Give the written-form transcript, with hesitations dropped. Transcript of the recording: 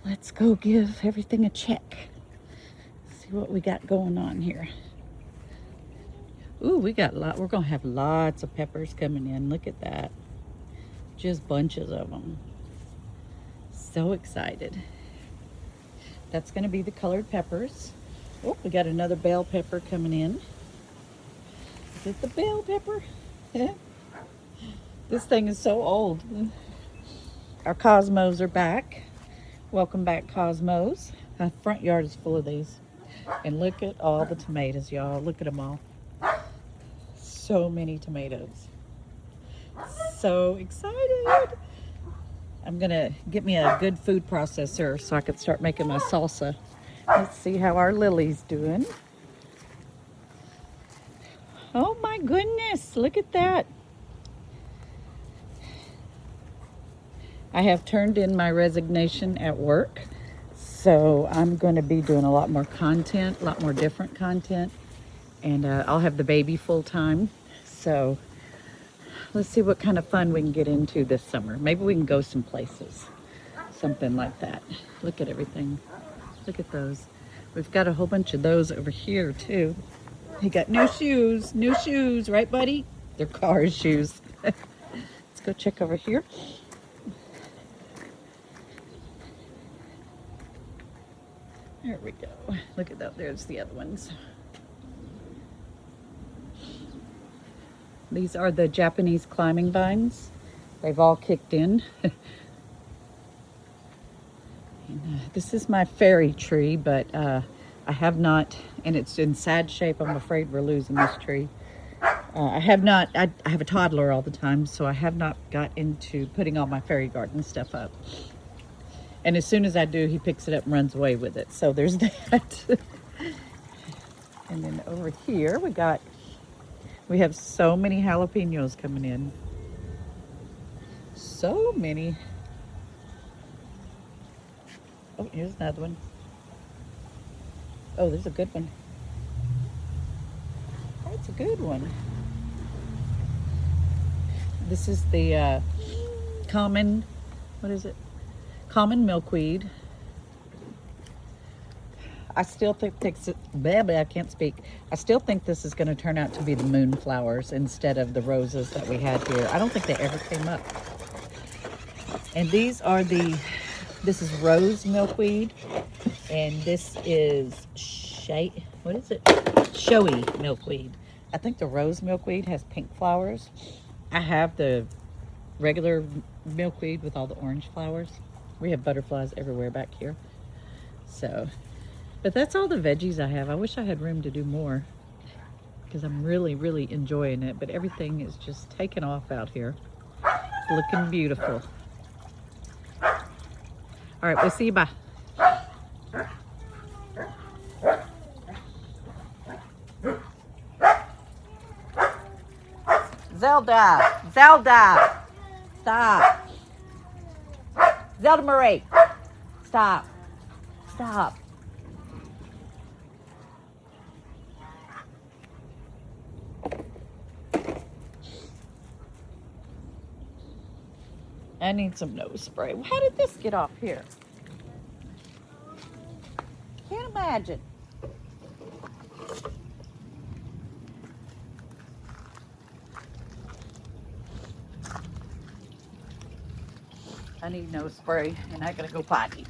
let's go give everything a check. See what we got going on here. Ooh, we're gonna have lots of peppers coming in. Look at that. Just bunches of them. So excited. That's gonna be the colored peppers. Oh, we got another bell pepper coming in. Is it the bell pepper? This thing is so old. Our Cosmos are back. Welcome back, Cosmos. Our front yard is full of these. And look at all the tomatoes, y'all. Look at them all. So many tomatoes. So excited. I'm gonna get me a good food processor so I can start making my salsa. Let's see how our Lily's doing. Oh my goodness, look at that. I have turned in my resignation at work, so I'm going to be doing a lot more content, a lot more different content, and I'll have the baby full time. So let's see what kind of fun we can get into this summer. Maybe we can go some places, something like that. Look at everything. Look at those. We've got a whole bunch of those over here too. He got new shoes, right, buddy? They're Cars shoes. Let's go check over here. There we go. Look at that. There's the other ones. These are the Japanese climbing vines. They've all kicked in. And, this is my fairy tree, but I have not, and it's in sad shape. I'm afraid we're losing this tree. I have a toddler all the time, so I have not got into putting all my fairy garden stuff up. And as soon as I do, he picks it up and runs away with it. So there's that. And then over here, we have so many jalapenos coming in. So many. Oh, here's another one. Oh, there's a good one. That's a good one. This is the common, what is it? Common milkweed. I still think I can't speak. I still think this is going to turn out to be the moonflowers instead of the roses that we had here. I don't think they ever came up. And these are this is rose milkweed, and this is what is it? Showy milkweed. I think the rose milkweed has pink flowers. I have the regular milkweed with all the orange flowers. We have butterflies everywhere back here. So, but that's all the veggies I have. I wish I had room to do more because I'm really, really enjoying it. But everything is just taking off out here. It's looking beautiful. All right, we'll see you. Bye. Zelda, stop. Zelda Marie, stop. I need some nose spray. How did this get off here? Can't imagine. I need nose spray, and I gotta go potty.